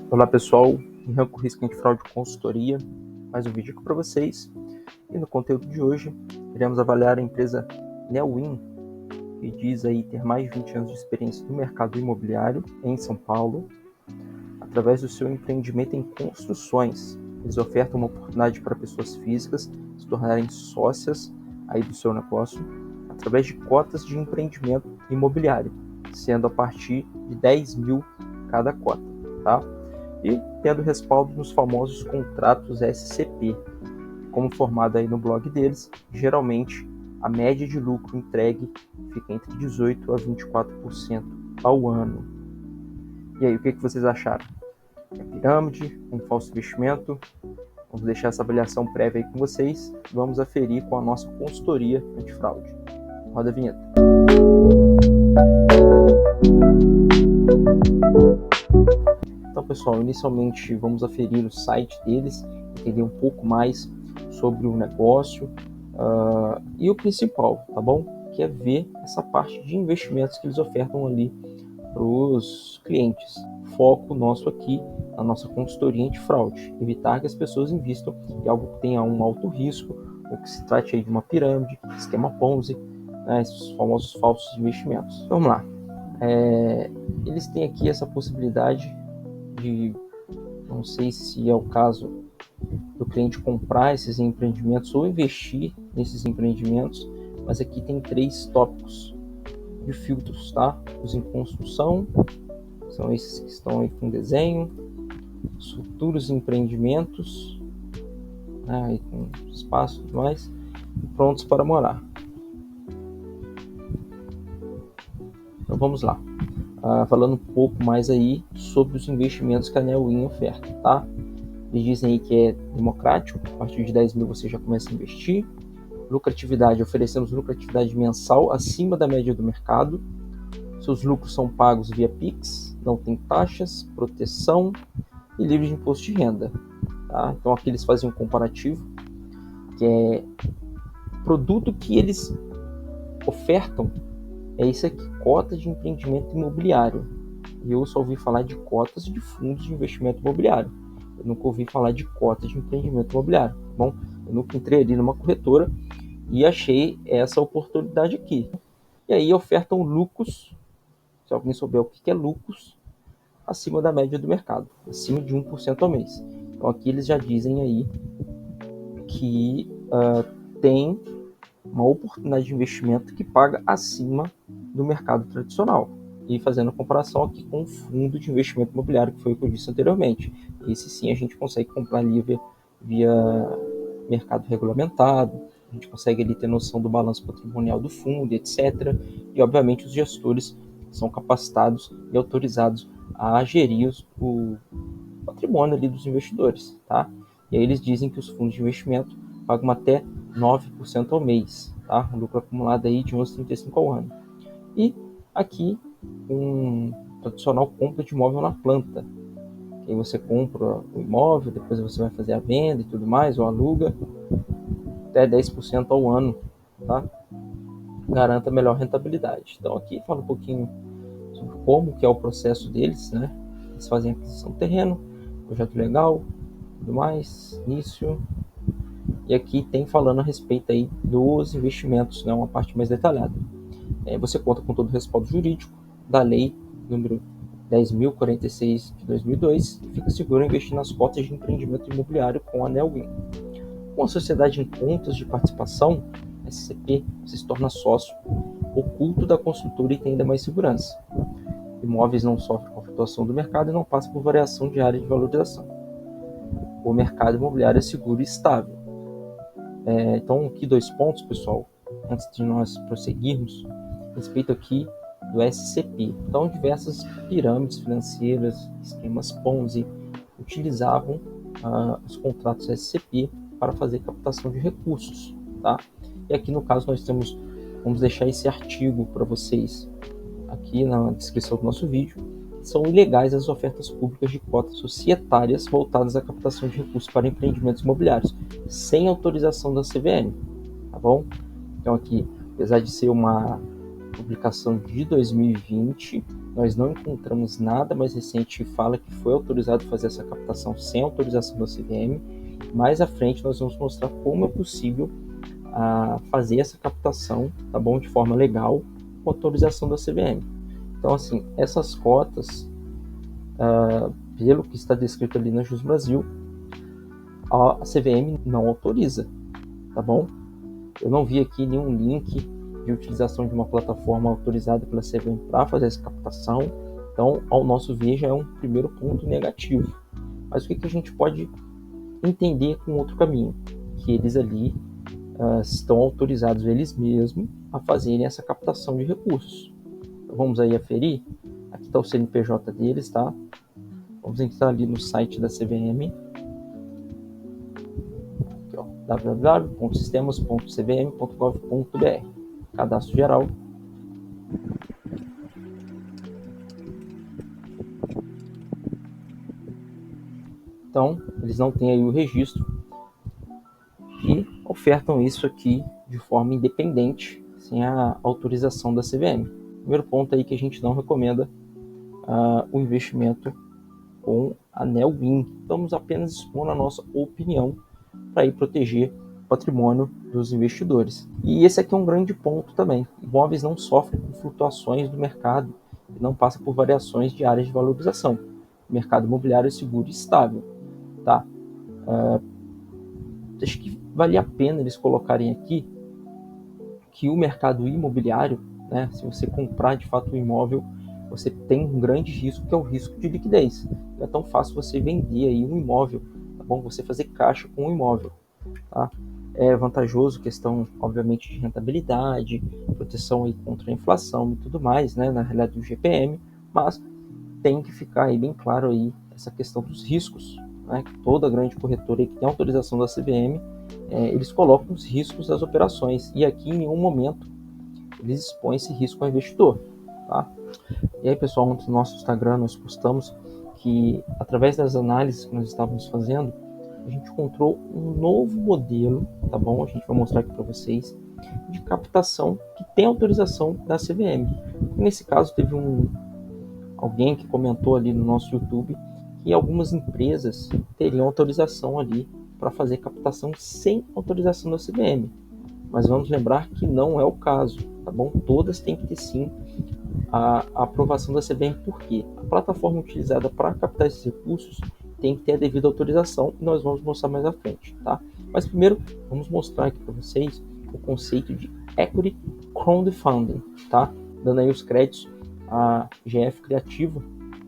Olá pessoal, Ranco Risco Antifraude Consultoria, mais um vídeo aqui para vocês. E no conteúdo de hoje, iremos avaliar a empresa Neowin, que diz aí ter mais de 20 anos de experiência no mercado imobiliário em São Paulo, através do seu empreendimento em construções. Eles ofertam uma oportunidade para pessoas físicas se tornarem sócias aí do seu negócio, através de cotas de empreendimento imobiliário, sendo a partir de 10 mil cada cota, tá? E tendo respaldo nos famosos contratos SCP, como formado aí no blog deles, geralmente a média de lucro entregue fica entre 18% a 24% ao ano. E aí, o que vocês acharam? É pirâmide? Um falso investimento? Vamos deixar essa avaliação prévia aí com vocês. Vamos aferir com a nossa consultoria antifraude. Roda a vinheta. Então, pessoal, inicialmente vamos aferir o site deles, entender um pouco mais sobre o negócio e o principal, tá bom? Que é ver essa parte de investimentos que eles ofertam ali para os clientes. Foco nosso aqui na nossa consultoria antifraude, evitar que as pessoas invistam em algo que tenha um alto risco, ou que se trate aí de uma pirâmide, esquema Ponzi, né, esses famosos falsos investimentos. Vamos lá. Eles têm aqui essa possibilidade de, não sei se é o caso do cliente comprar esses empreendimentos ou investir nesses empreendimentos, mas aqui tem 3 tópicos de filtros, tá? Os em construção, são esses que estão aí com desenho, os futuros empreendimentos, né, aí com espaço e tudo mais, e prontos para morar. Então vamos lá. Falando um pouco mais aí sobre os investimentos que a Neowin oferta, tá? Eles dizem aí que é democrático, a partir de 10 mil você já começa a investir. Lucratividade, oferecemos lucratividade mensal acima da média do mercado. Seus lucros são pagos via Pix, não tem taxas, proteção e livre de imposto de renda. Tá? Então aqui eles fazem um comparativo, que é produto que eles ofertam, é isso aqui, cota de empreendimento imobiliário. E eu só ouvi falar de cotas de fundos de investimento imobiliário. Eu nunca ouvi falar de cotas de empreendimento imobiliário, tá bom? Eu nunca entrei ali numa corretora e achei essa oportunidade aqui. E aí ofertam lucros, se alguém souber o que é lucros, acima da média do mercado, acima de 1% ao mês. Então aqui eles já dizem aí que tem uma oportunidade de investimento que paga acima do mercado tradicional. E fazendo a comparação aqui com o fundo de investimento imobiliário, que foi o que eu disse anteriormente. Esse sim a gente consegue comprar ali via mercado regulamentado, a gente consegue ali ter noção do balanço patrimonial do fundo, etc. E obviamente os gestores são capacitados e autorizados a gerir o patrimônio ali dos investidores, tá? E aí eles dizem que os fundos de investimento pagam até 9% ao mês, tá? Um lucro acumulado aí de 11,35 ao ano. E aqui um tradicional compra de imóvel na planta. Aí você compra o imóvel, depois você vai fazer a venda e tudo mais, ou aluga, até 10% ao ano, tá? Garanta melhor rentabilidade. Então aqui fala um pouquinho sobre como que é o processo deles, né? Eles fazem aquisição do terreno, projeto legal, tudo mais, início. E aqui tem falando a respeito aí dos investimentos, né? Uma parte mais detalhada. Você conta com todo o respaldo jurídico da lei número 10.046 de 2002 e fica seguro investir nas cotas de empreendimento imobiliário com a Neowin. Com a sociedade em contas de participação, SCP, você se torna sócio oculto da construtora e tem ainda mais segurança. Imóveis não sofrem com a flutuação do mercado e não passam por variação diária de valorização. O mercado imobiliário é seguro e estável. Então, aqui 2 pontos, pessoal, antes de nós prosseguirmos, respeito aqui do SCP. Então, diversas pirâmides financeiras, esquemas Ponzi, utilizavam os contratos SCP para fazer captação de recursos, tá? E aqui no caso vamos deixar esse artigo para vocês aqui na descrição do nosso vídeo. São ilegais as ofertas públicas de cotas societárias voltadas à captação de recursos para empreendimentos imobiliários, sem autorização da CVM, tá bom? Então aqui, apesar de ser uma publicação de 2020, nós não encontramos nada mais recente que fala que foi autorizado fazer essa captação sem autorização da CVM. Mais à frente nós vamos mostrar como é possível fazer essa captação, tá bom, de forma legal, com autorização da CVM. Então, assim, essas cotas, pelo que está descrito ali na Jus Brasil, a CVM não autoriza, tá bom? Eu não vi aqui nenhum link de utilização de uma plataforma autorizada pela CVM para fazer essa captação. Então, ao nosso ver, já é um primeiro ponto negativo. Mas o que a gente pode entender com outro caminho? Que eles ali estão autorizados eles mesmos a fazerem essa captação de recursos. Então, vamos aí aferir. Aqui está o CNPJ deles, tá? Vamos entrar ali no site da CVM. www.sistemas.cvm.gov.br. Cadastro geral. Então, eles não têm aí o registro e ofertam isso aqui de forma independente, sem a autorização da CVM. Primeiro ponto aí que a gente não recomenda o investimento com a Nelwin. Estamos apenas expondo a nossa opinião para ir proteger o patrimônio dos investidores. E esse aqui é um grande ponto também. Imóveis não sofrem com flutuações do mercado e não passam por variações diárias de valorização. O mercado imobiliário é seguro e estável. Tá? Acho que vale a pena eles colocarem aqui que o mercado imobiliário, né, se você comprar de fato um imóvel, você tem um grande risco, que é o risco de liquidez. Não é tão fácil você vender aí um imóvel, tá bom? Você fazer caixa com um imóvel, tá? É vantajoso, questão, obviamente, de rentabilidade, proteção aí contra a inflação e tudo mais, né, na realidade do GPM, mas tem que ficar aí bem claro aí essa questão dos riscos, né? Toda grande corretora que tem autorização da CVM, eles colocam os riscos das operações, e aqui em nenhum momento eles expõem esse risco ao investidor, tá? E aí, pessoal, no nosso Instagram nós postamos que, através das análises que nós estávamos fazendo, a gente encontrou um novo modelo, tá bom? A gente vai mostrar aqui para vocês, de captação que tem autorização da CVM. Nesse caso, teve alguém que comentou ali no nosso YouTube que algumas empresas teriam autorização ali para fazer captação sem autorização da CVM. Mas vamos lembrar que não é o caso, tá bom? Todas têm que ter sim a aprovação da CVM, porque a plataforma utilizada para captar esses recursos tem que ter a devida autorização, e nós vamos mostrar mais à frente, tá? Mas primeiro, vamos mostrar aqui para vocês o conceito de Equity Crowdfunding, tá? Dando aí os créditos a GF Criativo,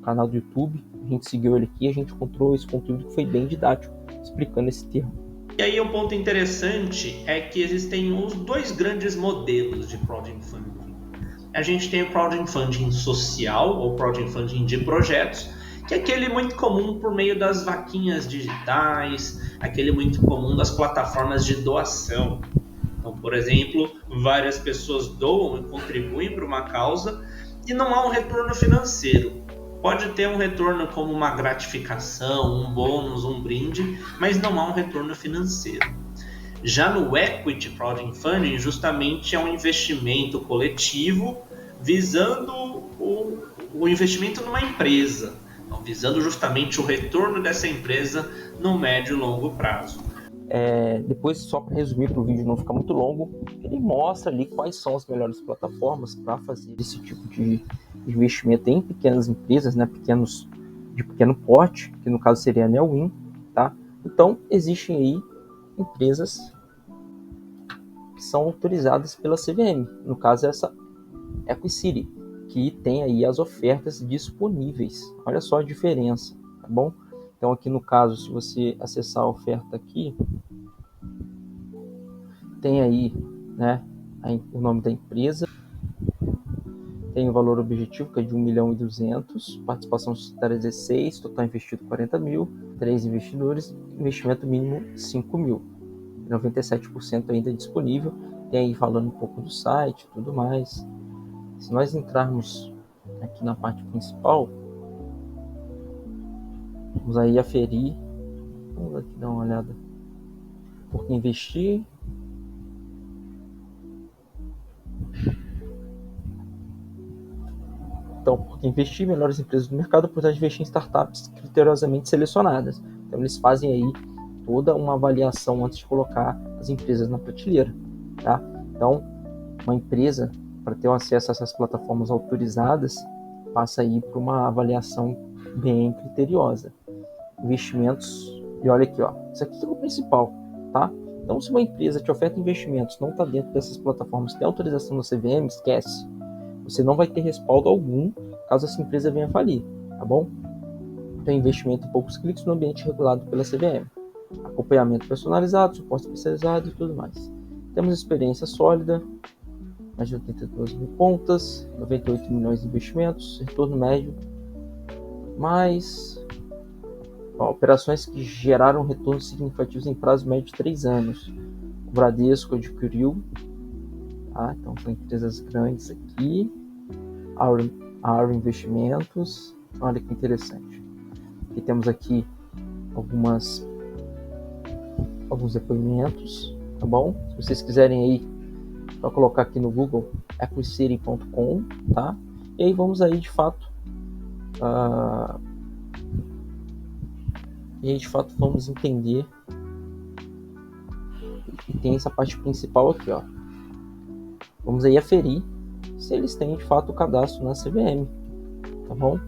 canal do YouTube. A gente seguiu ele aqui, a gente encontrou esse conteúdo que foi bem didático, explicando esse termo. E aí um ponto interessante é que existem os dois grandes modelos de crowdfunding. A gente tem o crowdfunding social ou crowdfunding de projetos, que é aquele muito comum por meio das vaquinhas digitais, aquele muito comum das plataformas de doação. Então, por exemplo, várias pessoas doam e contribuem para uma causa e não há um retorno financeiro. Pode ter um retorno como uma gratificação, um bônus, um brinde, mas não há um retorno financeiro. Já no Equity Crowdfunding, justamente é um investimento coletivo visando o investimento numa empresa, então, visando justamente o retorno dessa empresa no médio e longo prazo. Depois, só para resumir, para o vídeo não ficar muito longo, ele mostra ali quais são as melhores plataformas para fazer esse tipo de investimento em pequenas empresas, né, de pequeno porte, que no caso seria a Nelwin, tá? Então, existem aí empresas que são autorizadas pela CVM, no caso essa Equicity, que tem aí as ofertas disponíveis. Olha só a diferença, tá bom? Então aqui no caso, se você acessar a oferta aqui, tem aí, né, o nome da empresa, tem o valor objetivo, que é de 1.200.000, participação societária 16, total investido 40 mil, 3 investidores, investimento mínimo 5 mil, 97% ainda disponível. Tem aí falando um pouco do site e tudo mais. Se nós entrarmos aqui na parte principal, vamos aí aferir, vamos aqui dar uma olhada, por que investir. Então, porque investir em melhores empresas do mercado, por trás de investir em startups criteriosamente selecionadas. Então, eles fazem aí toda uma avaliação antes de colocar as empresas na prateleira, tá? Então, uma empresa, para ter acesso a essas plataformas autorizadas, passa aí por uma avaliação bem criteriosa. Investimentos, e olha aqui, ó, isso aqui é o principal, tá? Então, se uma empresa te oferta investimentos, não está dentro dessas plataformas, tem autorização da CVM, esquece. Você não vai ter respaldo algum caso essa empresa venha falir, tá bom? Tem investimento em poucos cliques no ambiente regulado pela CVM. Acompanhamento personalizado, suporte especializado e tudo mais. Temos experiência sólida, mais de 82 mil contas, 98 milhões de investimentos, retorno médio, mais operações que geraram retornos significativos em prazo médio de 3 anos. O Bradesco adquiriu, tá? Então são empresas grandes aqui, Auro Investimentos, olha que interessante. E temos aqui alguns depoimentos, tá bom? Se vocês quiserem aí, só colocar aqui no Google equicity.com, tá? E aí vamos aí de fato vamos entender. E tem essa parte principal aqui, ó. Vamos aí aferir se eles têm de fato o cadastro na CVM, tá bom?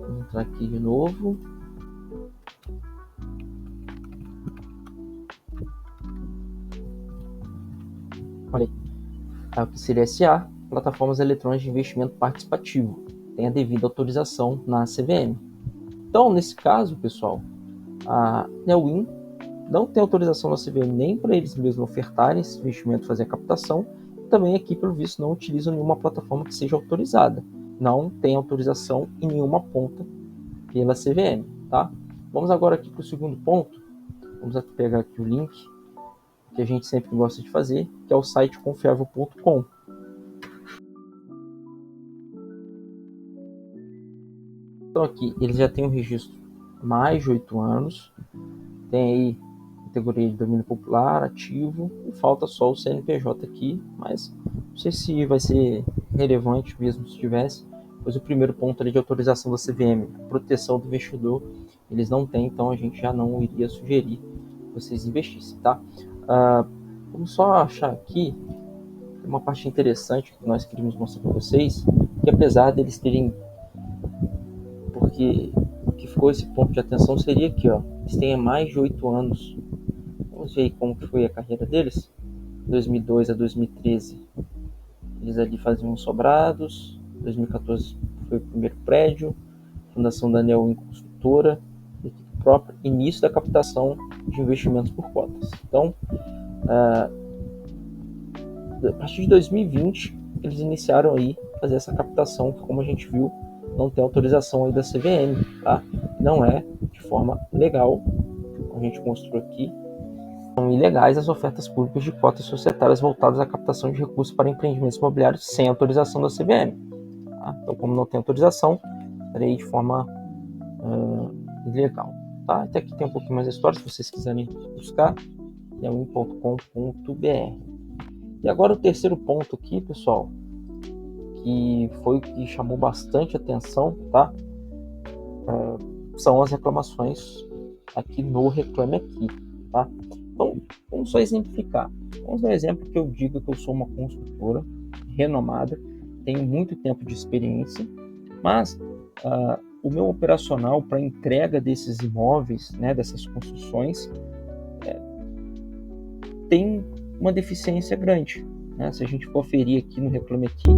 Vou entrar aqui de novo. Olha aí, o que seria SA, plataformas eletrônicas de investimento participativo, tem a devida autorização na CVM. Então, nesse caso, pessoal, a Neowin não tem autorização na CVM nem para eles mesmos ofertarem esse investimento, fazer a captação, e também aqui, pelo visto, não utilizam nenhuma plataforma que seja autorizada. Não tem autorização em nenhuma ponta pela CVM, tá? Vamos agora aqui para o segundo ponto. Vamos pegar aqui o link que a gente sempre gosta de fazer, que é o site confiável.com. Então aqui, eles já têm um registro há mais de 8 anos, tem aí categoria de domínio popular, ativo, e falta só o CNPJ aqui, mas não sei se vai ser relevante mesmo se tivesse, pois o primeiro ponto ali de autorização da CVM, proteção do investidor, eles não têm, então a gente já não iria sugerir que vocês investissem, tá? Vamos só achar aqui uma parte interessante que nós queríamos mostrar para vocês, que apesar deles terem, porque o que ficou esse ponto de atenção seria aqui, ó, eles têm mais de 8 anos. Vamos ver aí como que foi a carreira deles, 2002 a 2013, eles ali faziam sobrados, 2014 foi o primeiro prédio, fundação da Neowin Construtora, equipe própria, início da captação de investimentos por cotas. Então, a partir de 2020, eles iniciaram aí fazer essa captação, que como a gente viu, não tem autorização aí da CVM, tá? Não é de forma legal, como a gente mostrou aqui. São ilegais as ofertas públicas de cotas societárias voltadas à captação de recursos para empreendimentos imobiliários sem autorização da CVM. Tá? Então, como não tem autorização, estaria de forma ilegal. Tá? Até aqui tem um pouquinho mais de história, se vocês quiserem buscar, neowin.com.br. E agora o terceiro ponto aqui, pessoal, que foi o que chamou bastante atenção, tá? São as reclamações aqui no Reclame Aqui, tá? Então, vamos só exemplificar. Vamos dar um exemplo que eu digo que eu sou uma construtora renomada, tenho muito tempo de experiência, mas o meu operacional para entrega desses imóveis, né, dessas construções, tem uma deficiência grande, né? Se a gente for aferir aqui no Reclame Aqui,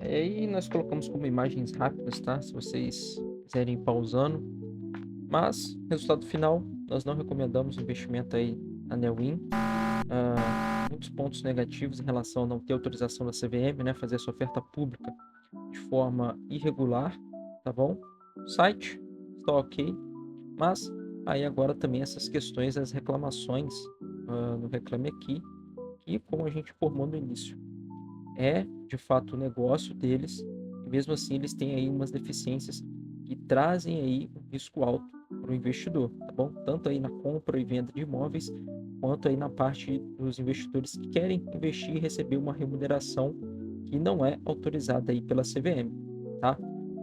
aí nós colocamos como imagens rápidas, tá? Se vocês quiserem ir pausando, Mas, resultado final, nós não recomendamos investimento aí na Neowin. Muitos pontos negativos em relação a não ter autorização da CVM, né, fazer essa oferta pública de forma irregular, tá bom? O site está ok, mas aí agora também essas questões das reclamações no Reclame Aqui, que como a gente informou no início, é de fato o negócio deles, e mesmo assim eles têm aí umas deficiências que trazem aí um risco alto para o investidor, tá bom? Tanto aí na compra e venda de imóveis, quanto aí na parte dos investidores que querem investir e receber uma remuneração que não é autorizada aí pela CVM, tá?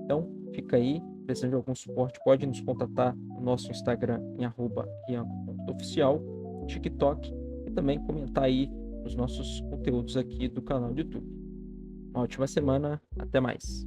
Então, fica aí, precisando de algum suporte, pode nos contatar no nosso Instagram em @rianco.oficial, TikTok e também comentar aí os nossos conteúdos aqui do canal do YouTube. Uma ótima semana, até mais.